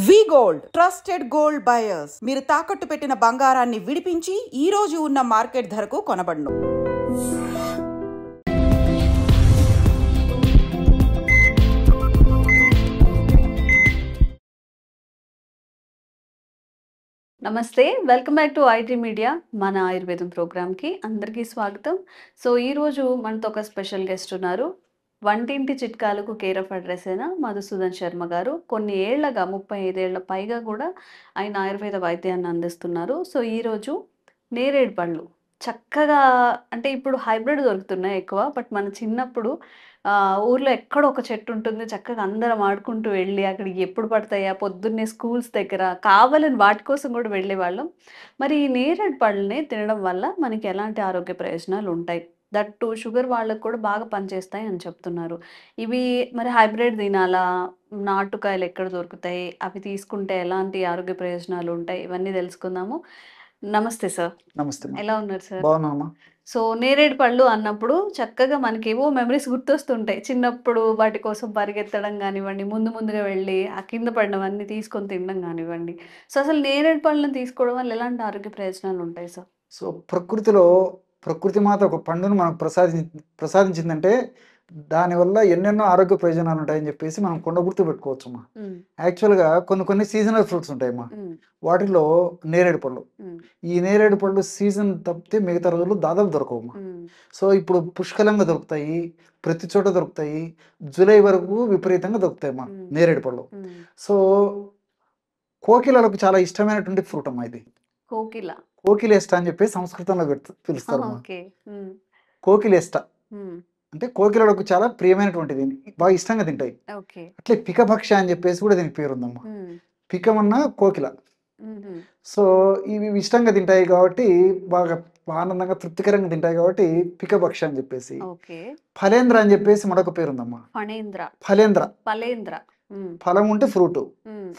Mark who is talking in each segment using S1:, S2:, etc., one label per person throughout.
S1: వి gold trusted gold buyers మీరు తాకట్టు పెట్టిన బంగారాన్ని విడిపించి ఈ రోజు ఉన్న మార్కెట్ ధరకు కొనబడును.
S2: నమస్తే, welcome back to IT media. మన ఆయుర్వేదం ప్రోగ్రామ్కి అందరికీ స్వాగతం. సో ఈరోజు మనతో ఒక స్పెషల్ గెస్ట్ ఉన్నారు. వంటింటి చిట్కాలకు కేర్ ఆఫ్ అడ్రస్ అయిన మధుసూదన్ శర్మ గారు. కొన్ని ఏళ్లగా 35 ఏళ్ల పైగా కూడా ఆయన ఆయుర్వేద వైద్యాన్ని అందిస్తున్నారు. సో ఈరోజు నేరేడు పళ్ళు చక్కగా, అంటే ఇప్పుడు హైబ్రిడ్ దొరుకుతున్నాయి ఎక్కువ, బట్ మన చిన్నప్పుడు ఊర్లో ఎక్కడో ఒక చెట్టు ఉంటుంది, చక్కగా అందరం ఆడుకుంటూ వెళ్ళి అక్కడికి ఎప్పుడు పడతాయా పొద్దున్నే స్కూల్స్ దగ్గర కావాలని వాటి కోసం కూడా వెళ్ళేవాళ్ళం. మరి ఈ నేరేడు పళ్ళని తినడం వల్ల మనకి ఎలాంటి ఆరోగ్య ప్రయోజనాలు ఉంటాయి, దట్టు షుగర్ వాళ్ళకు కూడా బాగా పనిచేస్తాయి అని చెప్తున్నారు. ఇవి మరి హైబ్రిడ్ తినాలా, నాటుకాయలు ఎక్కడ దొరుకుతాయి, అవి తీసుకుంటే ఎలాంటి ఆరోగ్య ప్రయోజనాలు ఉంటాయి, ఇవన్నీ తెలుసుకుందాము. నమస్తే సార్.
S3: నమస్తే.
S2: ఎలా ఉన్నారు సార్?
S3: బాగున్నామా?
S2: సో నేరేడు పళ్ళు అన్నప్పుడు చక్కగా మనకేవో మెమరీస్ గుర్తొస్తుంటాయి. చిన్నప్పుడు వాటి కోసం పరిగెత్తడం కానివ్వండి, ముందుగా వెళ్ళి ఆ కింద పడినవన్నీ తీసుకొని తినడం కానివ్వండి. సో అసలు నేరేడు పళ్ళని తీసుకోవడం వల్ల ఎలాంటి ఆరోగ్య ప్రయోజనాలు ఉంటాయి సార్?
S3: సో ప్రకృతి మాత ఒక పండును మనకు ప్రసాదించిందంటే దానివల్ల ఎన్నెన్నో ఆరోగ్య ప్రయోజనాలు ఉంటాయని చెప్పేసి మనం కొండ గుర్తు పెట్టుకోవచ్చమ్మా. యాక్చువల్గా కొన్ని సీజనల్ ఫ్రూట్స్ ఉంటాయమ్మా. వాటిలో నేరేడు పళ్ళు, ఈ నేరేడు పళ్ళు సీజన్ తప్పితే మిగతా రోజులు దాదాపు దొరకవమ్మా. సో ఇప్పుడు పుష్కలంగా దొరుకుతాయి, ప్రతి చోట దొరుకుతాయి. జూలై వరకు విపరీతంగా దొరుకుతాయమ్మా నేరేడు పళ్ళు. సో కోకిలలకు చాలా ఇష్టమైనటువంటి ఫ్రూట్ అమ్మా ఇది. కోకిలేష్ట అని చెప్పి సంస్కృతంలో పిలుస్తారు. కోకిలేష్ట అంటే కోకిలలకు చాలా ప్రియమైనటువంటిది, బాగా ఇష్టంగా తింటాయి. అట్లే పికభక్ష అని చెప్పేసి కూడా దీనికి పేరు ఉందమ్మా. పికమన్నా కోకిల. సో ఇవి ఇష్టంగా తింటాయి కాబట్టి, బాగా ఆనందంగా తృప్తికరంగా తింటాయి కాబట్టి పికభక్ష అని చెప్పేసి. ఫలేంద్ర అని చెప్పేసి మరొక పేరు ఉందమ్మా. ఫలేంద్ర ఫలం ఉంటే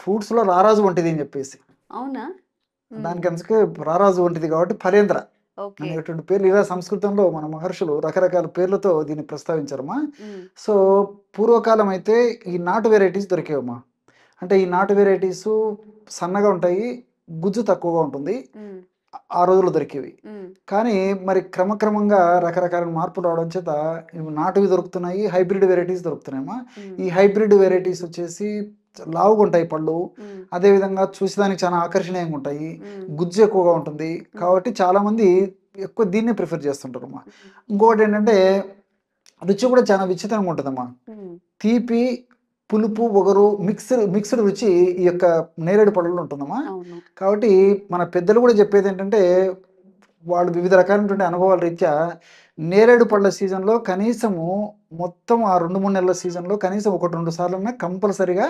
S3: ఫ్రూట్స్ లో రారాజు వంటిది అని చెప్పేసి,
S2: అవునా?
S3: దానికి అందుకే రారాజు వంటిది కాబట్టి ఫలేంద్ర అనేటువంటి పేర్లు. ఇలా సంస్కృతంలో మన మహర్షులు రకరకాల పేర్లతో దీన్ని ప్రస్తావించారమ్మా. సో పూర్వకాలం అయితే ఈ నాటు వెరైటీస్ దొరికేవమ్మా. అంటే ఈ నాటు వెరైటీస్ సన్నగా ఉంటాయి, గుజ్జు తక్కువగా ఉంటుంది, ఆ రోజుల్లో దొరికేవి. కానీ మరి క్రమక్రమంగా రకరకాల మార్పులు రావడం చేత నాటువి దొరుకుతున్నాయి, హైబ్రిడ్ వెరైటీస్ దొరుకుతున్నాయమ్మా. ఈ హైబ్రిడ్ వెరైటీస్ వచ్చేసి లావుగా ఉంటాయి పళ్ళు, అదేవిధంగా చూసేదానికి చాలా ఆకర్షణీయంగా ఉంటాయి, గుజ్జు ఎక్కువగా ఉంటుంది. కాబట్టి చాలా మంది ఎక్కువ దీన్నే ప్రిఫర్ చేస్తుంటారు అమ్మా. ఇంకొకటి ఏంటంటే రుచి కూడా చాలా విచిత్రంగా ఉంటుందమ్మా. తీపి, పులుపు, ఒగరు మిక్స్డ్ రుచి ఈ యొక్క నేరేడు పళ్ళలో ఉంటుందమ్మా. కాబట్టి మన పెద్దలు కూడా చెప్పేది ఏంటంటే, వాళ్ళు వివిధ రకాలైనటువంటి అనుభవాల రీత్యా నేరేడు పళ్ళ సీజన్లో కనీసము మొత్తం ఆ 2-3 నెలల సీజన్లో కనీసం 1-2 సార్లు కంపల్సరిగా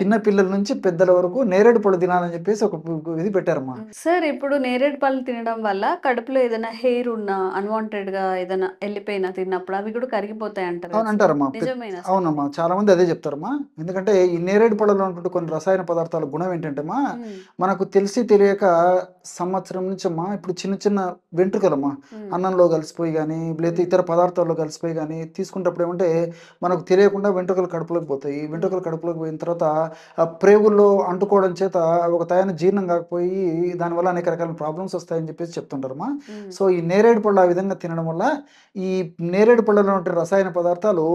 S3: చిన్న పిల్లల నుంచి పెద్దల వరకు నేరేడు పళ్ళు తినాలని చెప్పేసి ఒక ఇది పెట్టారమ్మా.
S2: సార్ ఇప్పుడు నేరేడు పళ్ళు తినడం వల్ల కడుపులో ఏదైనా హెయిర్ ఉన్నా, అన్వాంటెడ్ గా ఏదైనా వెళ్ళిపోయినా తిన్నప్పుడు అవి కూడా కరిగిపోతాయి అంటారు.
S3: అవును అంటారమ్మా. అవునమ్మా, చాలా మంది అదే చెప్తారమ్మా. ఎందుకంటే ఈ నేరేడు పళ్ళలో ఉన్నటువంటి కొన్ని రసాయన పదార్థాల గుణం ఏంటంటే మనకు తెలిసి తెలియక సంవత్సరం నుంచి అమ్మా ఇప్పుడు చిన్న చిన్న వెంట్రుకలమ్మా అన్నంలో కలిసిపోయి కానీ లేదా ఇతర పదార్థాల్లో కలిసిపోయి కానీ తీసుకున్నప్పుడు ఏమంటే మనకు తెలియకుండా వెంట్రుకలు కడుపులోకి పోతాయి. వెంట్రుకలు కడుపులోకి పోయిన తర్వాత ఆ ప్రేగుల్లో అంటుకోవడం చేత ఒక తయారు జీర్ణం కాకపోయి దానివల్ల అనేక రకాల ప్రాబ్లమ్స్ వస్తాయని చెప్పేసి చెప్తుంటారమ్మా. సో ఈ నేరేడు పళ్ళు ఆ విధంగా తినడం వల్ల ఈ నేరేడు పళ్ళలో ఉండే రసాయన పదార్థాలు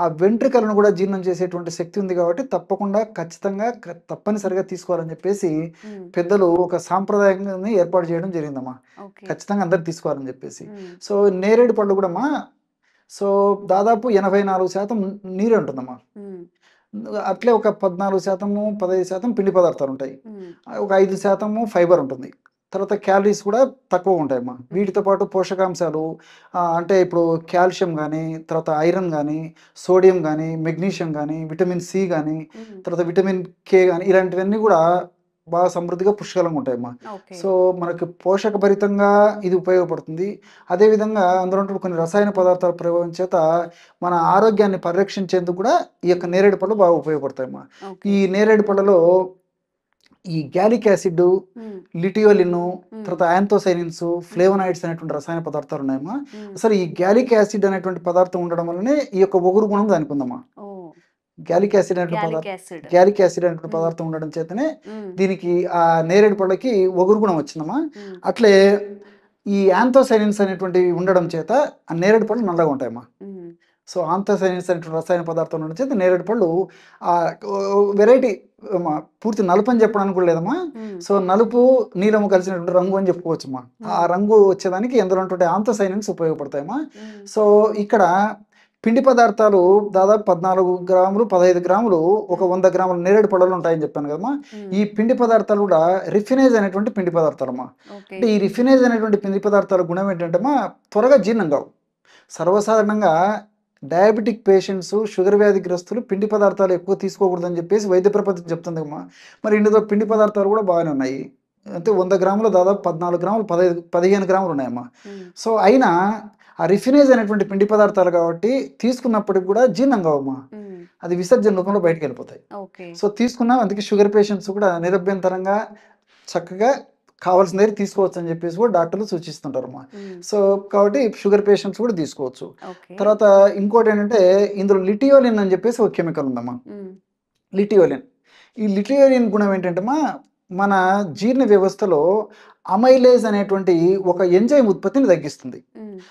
S3: ఆ వెంట్రుకలను కూడా జీర్ణం చేసేటువంటి శక్తి ఉంది. కాబట్టి ఖచ్చితంగా తప్పనిసరిగా తీసుకోవాలని చెప్పేసి పెద్దలు ఒక సాంప్రదాయాన్ని ఏర్పాటు చేయడం జరిగిందమ్మా. ఖచ్చితంగా అందరు తీసుకోవాలని చెప్పేసి. సో నేరేడు పళ్ళు కూడా సో దాదాపు 84% నీరే ఉంటుందమ్మా. అట్లే ఒక 14%, 15% పిండి పదార్థాలు ఉంటాయి, ఒక 5% ఫైబర్ ఉంటుంది. తర్వాత క్యాలరీస్ కూడా తక్కువ ఉంటాయమ్మా. వీటితో పాటు పోషకాంశాలు అంటే ఇప్పుడు కాల్షియం కానీ, తర్వాత ఐరన్ కానీ, సోడియం కానీ, మెగ్నీషియం కానీ, విటమిన్ సి కానీ, తర్వాత విటమిన్ కే కానీ, ఇలాంటివన్నీ కూడా బాగా సమృద్ధిగా పుష్కలంగా ఉంటాయమ్మా. సో మనకి పోషకభరితంగా ఇది ఉపయోగపడుతుంది. అదేవిధంగా అందులో కొన్ని రసాయన పదార్థాల ప్రభావం చేత మన ఆరోగ్యాన్ని పరిరక్షించేందుకు కూడా ఈ యొక్క నేరేడు పళ్ళు బాగా ఉపయోగపడతాయమ్మా. ఈ నేరేడు పళ్ళలో ఈ గ్యాలిక్ యాసిడ్, లిటియోలిన్, తర్వాత యాంథోసైనిన్స్, ఫ్లేవనాయిడ్స్ అనేటువంటి రసాయన పదార్థాలు ఉన్నాయమ్మా. అసలు ఈ గ్యాలిక్ యాసిడ్ అనేటువంటి పదార్థం ఉండడం వల్లనే ఈ యొక్క ఒగురు గుణం దానికి ఉందమ్మా. గ్యాలిక్ యాసిడ్ అనేటువంటి
S2: గ్యాలిక్
S3: పదార్థం
S2: యాసిడ్.
S3: గ్యాలిక్ యాసిడ్ అనేటువంటి పదార్థం ఉండడం చేతనే దీనికి ఆ నేరేడు పళ్ళకి ఒగురు గుణం వచ్చిందమ్మా. అట్లే ఈ యాంథోసైనిన్స్ అనేటువంటివి ఉండడం చేత ఆ నేరేడు పళ్ళు నల్లగా ఉంటాయమ్మా. సో ఆంథోసైనిన్స్ అనేటువంటి రసాయన పదార్థం ఉండడం చేత నేరేడు పళ్ళు ఆ వెరైటీ పూర్తి నలుపు అని చెప్పడానికి కూడా లేదమ్మా. సో నలుపు నీలము కలిసినటువంటి రంగు అని చెప్పుకోవచ్చమ్మా. ఆ రంగు వచ్చేదానికి ఎందులో ఉన్నటువంటి ఆంథోసైనిన్స్ ఉపయోగపడతాయమ్మా. సో ఇక్కడ పిండి పదార్థాలు దాదాపు 14 గ్రాములు 15 గ్రాములు ఒక 100 గ్రాముల నేరేడు పళ్ళలు ఉంటాయని చెప్పాను కదమ్మా. ఈ పిండి పదార్థాలు కూడా రిఫినేజ్ అనేటువంటి పిండి పదార్థాలమ్మా. అంటే ఈ రిఫినేజ్ అనేటువంటి పిండి పదార్థాల గుణం ఏంటంటే త్వరగా జీర్ణం కావు. సర్వసాధారణంగా డయాబెటిక్ పేషెంట్స్, షుగర్ వ్యాధిగ్రస్తులు పిండి పదార్థాలు ఎక్కువ తీసుకోకూడదని చెప్పేసి వైద్య ప్రపంచం చెప్తుంది అమ్మా. మరి ఇందులో పిండి పదార్థాలు కూడా బాగానే ఉన్నాయి. అంటే 100 గ్రాములు దాదాపు 14 గ్రాములు 15 గ్రాములు ఉన్నాయమ్మా. సో అయినా ఆ రిఫినేజ్ అనేటువంటి పిండి పదార్థాలు కాబట్టి తీసుకున్నప్పటికి కూడా జీర్ణం కావమ్మా. అది విసర్జన రూపంలో బయటకు వెళ్ళిపోతాయి. సో తీసుకున్నా అందుకే షుగర్ పేషెంట్స్ కూడా నిరభ్యంతరంగా చక్కగా కావాల్సిన దగ్గర తీసుకోవచ్చు అని చెప్పేసి కూడా డాక్టర్లు సూచిస్తుంటారమ్మా. సో కాబట్టి షుగర్ పేషెంట్స్ కూడా తీసుకోవచ్చు. తర్వాత ఇంకోటి ఏంటంటే ఇందులో లిటియోలిన్ అని చెప్పేసి ఒక కెమికల్ ఉందమ్మా. లిటియోలిన్, ఈ లిటియోలిన్ గుణం ఏంటంటే మన జీర్ణ వ్యవస్థలో అమైలేజ్ అనేటువంటి ఒక ఎంజైమ్ ఉత్పత్తిని తగ్గిస్తుంది.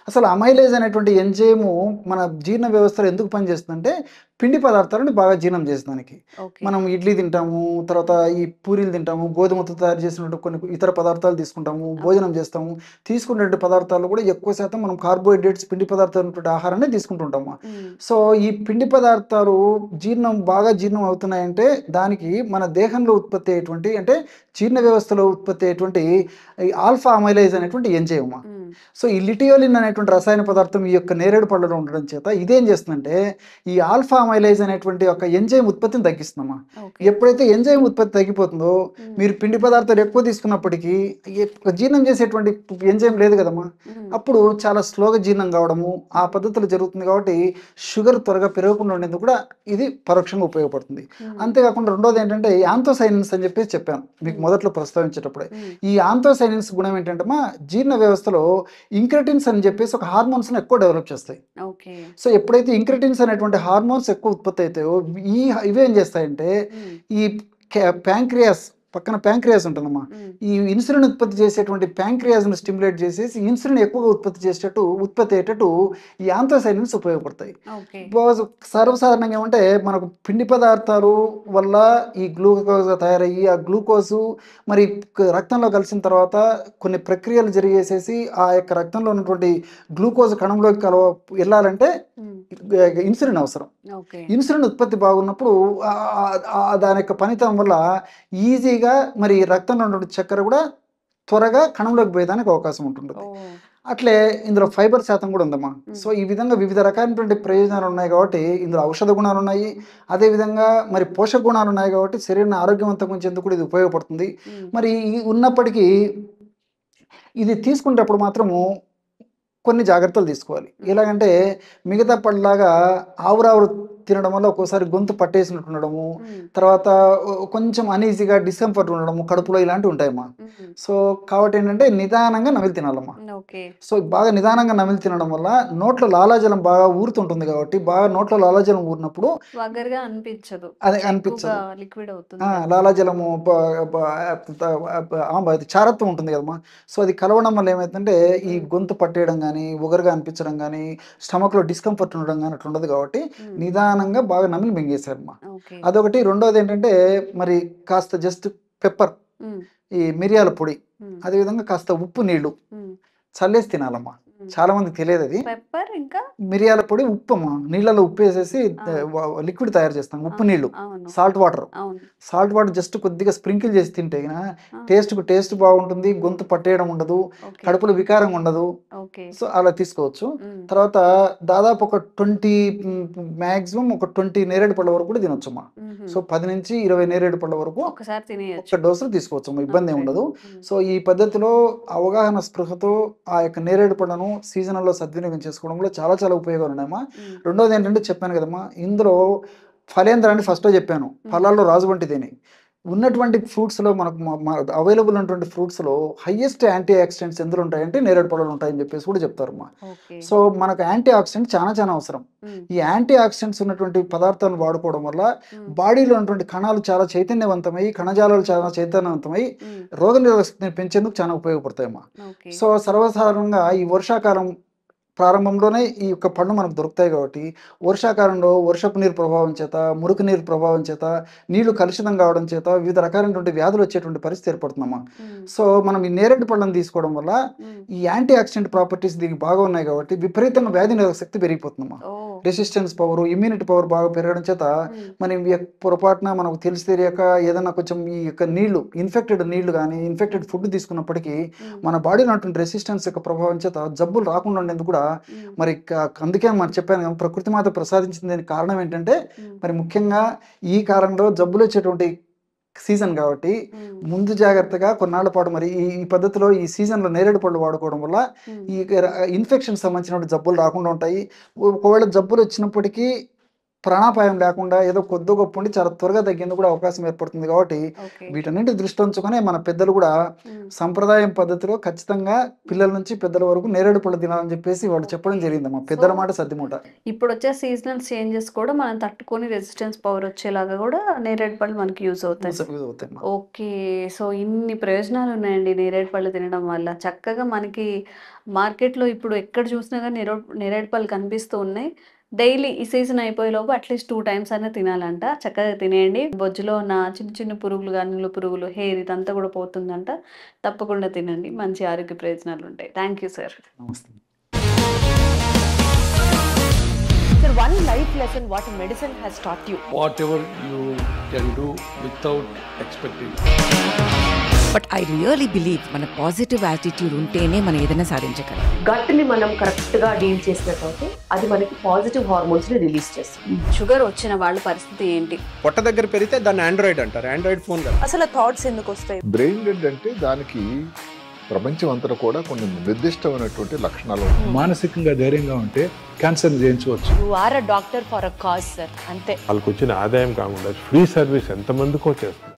S3: అసలు అమైలేజ్ అనేటువంటి ఎంజైము మన జీర్ణ వ్యవస్థలో ఎందుకు పనిచేస్తుందంటే పిండి పదార్థాలను బాగా జీర్ణం చేసేదానికి. మనం ఇడ్లీ తింటాము, తర్వాత ఈ పూరీలు తింటాము, గోధుమతో తయారు చేసినటువంటి కొన్ని ఇతర పదార్థాలు తీసుకుంటాము, భోజనం చేస్తాము. తీసుకునే పదార్థాలు కూడా ఎక్కువ శాతం మనం కార్బోహైడ్రేట్స్ పిండి పదార్థాలు ఆహారాన్ని తీసుకుంటుంటాము. సో ఈ పిండి పదార్థాలు బాగా జీర్ణం అవుతున్నాయంటే దానికి మన దేహంలో ఉత్పత్తి అయ్యేటువంటి అంటే జీర్ణ వ్యవస్థలో ఉత్పత్తి అయ్యేటువంటి ఆల్ఫా అమైలేజ్ అనేటువంటి ఎంజైమ్. సో ఈ లిటియోలిన్ అనేటువంటి రసాయన పదార్థం ఈ యొక్క నేరేడు పళ్ళలో ఉండడం చేత ఇదేం చేస్తుందంటే ఈ ఆల్ఫా అమైలేజ్ అనేటువంటి ఒక ఎంజైమ్ ఉత్పత్తిని తగ్గిస్తుందమ్మా. ఎప్పుడైతే ఎంజైమ్ ఉత్పత్తి తగ్గిపోతుందో మీరు పిండి పదార్థాలు ఎక్కువ తీసుకున్నప్పటికీ జీర్ణం చేసేటువంటి ఎంజైమ్ లేదు కదమ్మా. అప్పుడు చాలా స్లోగా జీర్ణం కావడము ఆ పద్ధతులు జరుగుతుంది. కాబట్టి షుగర్ త్వరగా పెరగకుండా ఉండేందుకు కూడా ఇది పరోక్షంగా ఉపయోగపడుతుంది. అంతేకాకుండా రెండోది ఏంటంటే యాంథోసైనిన్స్ అని చెప్పేసి చెప్పాను మీకు మొదట్లో ప్రస్తావించేటప్పుడే. ఈ యాంథోసైనిన్స్ గుణం ఏంటంటే జీర్ణ వ్యవస్థలో ఇంక్రెటిన్స్ అని చెప్పేసి ఒక హార్మోన్స్ ఎక్కువ డెవలప్ చేస్తాయి. సో ఎప్పుడైతే ఇంక్రెటిన్స్ అనేటువంటి హార్మోన్స్ ఎక్కువ ఉత్పత్తి అవుతాయో ఇవేం చేస్తాయంటే ఈ ప్యాంక్రియాస్ పక్కన ప్యాంక్రియాస్ ఉంటుందమ్మా. ఈ ఇన్సులిన్ ఉత్పత్తి చేసేటువంటి ప్యాంక్రియాస్ను స్టిమ్యులేట్ చేసేసి ఇన్సులిన్ ఎక్కువగా ఉత్పత్తి అయ్యేటట్టు ఈ యాంథోసైనిన్స్ ఉపయోగపడతాయి. సర్వసాధారణంగా ఏమంటే మనకు పిండి పదార్థాలు వల్ల ఈ గ్లూకోజ్ తయారయ్యి ఆ గ్లూకోజు మరి రక్తంలో కలిసిన తర్వాత కొన్ని ప్రక్రియలు జరిగేసేసి ఆ యొక్క రక్తంలో ఉన్నటువంటి గ్లూకోజ్ కణంలోకి వెళ్ళాలంటే ఇన్సులిన్ అవసరం. ఇన్సులిన్ ఉత్పత్తి బాగున్నప్పుడు దాని యొక్క పనితనం వల్ల ఈజీగా మరి రక్తంలో ఉన్నటువంటి చక్కెర కూడా త్వరగా కణంలోకి పోయేదానికి అవకాశం ఉంటుంది. అట్లే ఇందులో ఫైబర్ శాతం కూడా ఉందమ్మా. సో ఈ విధంగా వివిధ రకాలైనటువంటి ప్రయోజనాలు ఉన్నాయి కాబట్టి ఇందులో ఔషధ గుణాలు ఉన్నాయి, అదేవిధంగా మరి పోషక గుణాలు ఉన్నాయి కాబట్టి శరీరాన్ని ఆరోగ్యవంతంగా ఉంచేందుకు కూడా ఇది ఉపయోగపడుతుంది. మరి ఉన్నప్పటికీ ఇది తీసుకునేటప్పుడు మాత్రము కొన్ని జాగ్రత్తలు తీసుకోవాలి. ఎలాగంటే మిగతా పళ్ళలాగా ఆవురావురు తినడం వల్ల ఒక్కోసారి గొంతు పట్టేసినట్టు ఉండడము, తర్వాత కొంచెం అనీజీగా డిస్కంఫర్ట్ ఉండడము కడుపులో ఇలాంటివి ఉంటాయమ్మా. సో కాబట్టి ఏంటంటే నిదానంగా నమిలి తినాలమ్మా. సో బాగా నిదానంగా నమిలి తినడం వల్ల నోట్లో లాలాజలం బాగా ఊరుతుంటుంది కాబట్టి బాగా నోట్లో లాలాజలం ఊరినప్పుడు
S2: అనిపించదు,
S3: లాలాజలము చారత్వం ఉంటుంది కదమ్మా. సో అది కలవడం వల్ల ఏమైతుందంటే ఈ గొంతు పట్టేయడం కానీ ఉగరుగా అనిపించడం కానీ స్టమక్లో డిస్కంఫర్ట్ ఉండడం కానీ అట్లా ఉండదు. కాబట్టి నిదానంగా బాగా నమిలి మింగేశారమ్మా. అదొకటి. రెండోది ఏంటంటే మరి కాస్త జస్ట్ పెప్పర్, ఈ మిరియాల పొడి, అదేవిధంగా కాస్త ఉప్పు నీళ్లు చల్లేసి తినాలమ్మా. చాలా మందికి తెలియదు అది. మిరియాల పొడి ఉప్పు అమ్మా, నీళ్ళలో ఉప్పు వేసేసి లిక్విడ్ తయారు చేస్తాం. ఉప్పు నీళ్లు, సాల్ట్ వాటర్ జస్ట్ కొద్దిగా స్ప్రింకిల్ చేసి తింటే టేస్ట్ బాగుంటుంది, గొంతు పట్టేయడం ఉండదు, కడుపులో వికారంగా ఉండదు. సో అలా తీసుకోవచ్చు. తర్వాత దాదాపు ఒక 20 నేరేడు పళ్ళ వరకు కూడా తినొచ్చమ్మా. సో 10 నుంచి 20 నేరేడు పళ్ళ వరకు ఒక డోసు తీసుకోవచ్చు, ఇబ్బంది ఏమి ఉండదు. సో ఈ పద్ధతిలో అవగాహన స్పృహతో ఆ యొక్క నేరేడు పళ్ళను సీజనల్లో సద్వినియోగం చేసుకోవడంలో చాలా చాలా ఉపయోగాలు ఉన్నాయమ్మా. రెండోది ఏంటంటే చెప్పాను కదమ్మా, ఇందులో ఫలేంద్రాన్ని ఫస్ట్లో చెప్పాను, ఫలాల్లో రాజు వంటిదేని ఉన్నటువంటి ఫ్రూట్స్లో మనకు అవైలబుల్ ఉన్నటువంటి ఫ్రూట్స్లో హైయెస్ట్ యాంటీ ఆక్సిడెంట్స్ ఎందులో ఉంటాయంటే నేరేడు పళ్ళలో ఉంటాయని చెప్పేసి కూడా చెప్తారమ్మా. సో మనకు యాంటీ ఆక్సిడెంట్ చాలా అవసరం. ఈ యాంటీ ఆక్సిడెంట్స్ ఉన్నటువంటి పదార్థాలను వాడుకోవడం వల్ల బాడీలో ఉన్నటువంటి కణాలు చాలా చైతన్యవంతమై, కణజాలాలు చాలా చైతన్యవంతమై రోగనిరోధక శక్తిని పెంచేందుకు చాలా ఉపయోగపడతాయమ్మా. సో సర్వసాధారణంగా ఈ వర్షాకాలం ప్రారంభంలోనే ఈ యొక్క పండు మనకు దొరుకుతాయి కాబట్టి వర్షాకాలంలో వర్షపు నీరు ప్రభావం చేత, మురికి నీరు ప్రభావం చేత, నీళ్లు కలుషితం కావడం చేత వివిధ రకాలైనటువంటి వ్యాధులు వచ్చేటువంటి పరిస్థితి ఏర్పడుతుందమ్మా. సో మనం ఈ నేరేడు పళ్ళను తీసుకోవడం వల్ల ఈ యాంటీ ఆక్సిడెంట్ ప్రాపర్టీస్ దీనికి బాగా ఉన్నాయి కాబట్టి విపరీతంగా వ్యాధి నిరోధక శక్తి పెరిగిపోతుందమ్మా. రెసిస్టెన్స్ పవర్, ఇమ్యూనిటీ పవర్ బాగా పెరగడం చేత మనం పొరపాటున మనకు తెలిసి తెలియక ఏదైనా కొంచెం ఈ యొక్క నీళ్లు, ఇన్ఫెక్టెడ్ నీళ్లు కానీ ఇన్ఫెక్టెడ్ ఫుడ్ తీసుకున్నప్పటికీ మన బాడీలో ఉన్నటువంటి రెసిస్టెన్స్ యొక్క ప్రభావం చేత జబ్బులు రాకుండా ఉండేందుకు కూడా మరి అందుకే మనం చెప్పాను ప్రకృతి మాత ప్రసాదించింది. దానికి కారణం ఏంటంటే మరి ముఖ్యంగా ఈ కాలంలో జబ్బులు వచ్చేటువంటి సీజన్ కాబట్టి ముందు జాగ్రత్తగా కొన్నాళ్ల పాటు మరి ఈ పద్ధతిలో ఈ సీజన్లో నేరేడు పళ్ళు వాడుకోవడం వల్ల ఈ ఇన్ఫెక్షన్ సంబంధించిన జబ్బులు రాకుండా ఉంటాయి. ఒకవేళ జబ్బులు వచ్చినప్పటికీ ప్రాణాపాయం లేకుండా ఏదో కొద్ది గొప్ప ఉండి చాలా త్వరగా తగ్గేందుకు కూడా అవకాశం ఏర్పడుతుంది. కాబట్టి వీటన్నిటి దృష్టి ఉంచుకొని మన పెద్దలు కూడా సంప్రదాయం పద్ధతిలో ఖచ్చితంగా పిల్లల నుంచి పెద్దల వరకు నేరేడు పళ్ళు తినాలని చెప్పేసి వాళ్ళు చెప్పడం జరిగిందమ్మా. పెద్దల మాట సద్దిమూట.
S2: ఇప్పుడు వచ్చే సీజనల్ చేంజెస్ కూడా మనం తట్టుకొని రెసిస్టెన్స్ పవర్ వచ్చేలాగా కూడా నేరేడు పళ్ళు మనకి యూజ్ అవుతాయి. ఓకే, సో ఇన్ని ప్రయోజనాలు ఉన్నాయండి నేరేడు పళ్ళు తినడం వల్ల. చక్కగా మనకి మార్కెట్లో ఇప్పుడు ఎక్కడ చూసినా కానీ నేరేడు పళ్ళు కనిపిస్తూ ఉన్నాయి. డైలీ ఈ సీజన్ అయిపోయేలోపు అట్లీస్ట్ 2 times అయినా తినాలంట. చక్కగా తినేయండి. బొజ్జులో ఉన్న చిన్న పురుగులు కానీ, నులు పురుగులు, హెయిర్ ఇదంతా కూడా పోతుందంట. తప్పకుండా తినండి, మంచి ఆరోగ్య ప్రయోజనాలు ఉంటాయి. Thank you sir.
S3: నమస్తే.
S4: Sir, one life lesson what medicine has taught you.
S5: Whatever you can do without expecting.
S6: But I really believe మన పాజిటివ్ యాటిట్యూడ్ ఉంటేనే మనం ఏదైనా సాధించగలం.
S4: గట్ ని మనం కరెక్ట్ గా డీల్ చేసినట్లయితే అది మనకి పాజిటివ్ హార్మోన్స్ ని రిలీజ్ చేస్తుంది.
S2: షుగర్ వచ్చిన వాళ్ళ పరిస్థితి ఏంటి?
S7: పొట్ట దగ్గర పెరిగితే దాన్ని ఆండ్రాయిడ్ అంటారు. ఆండ్రాయిడ్ ఫోన్ కదా.
S4: అసలు థాట్స్ ఎందుకు వస్తాయి?
S8: బ్రెయిన్ డెడ్ అంటే దానికి ప్రపంచం అంతా కూడా కొన్ని నిర్దిష్టమైనటువంటి లక్షణాలు.
S9: మానసికంగా ధైర్యంగా ఉంటే క్యాన్సర్ జయించవచ్చు.
S4: You are a doctor for a cause sir, అంతే.
S10: వాళ్ళకి వచ్చిన ఆదాయం కాకుండా ఫ్రీ సర్వీస్ ఎంతమందికో చేస్తారు.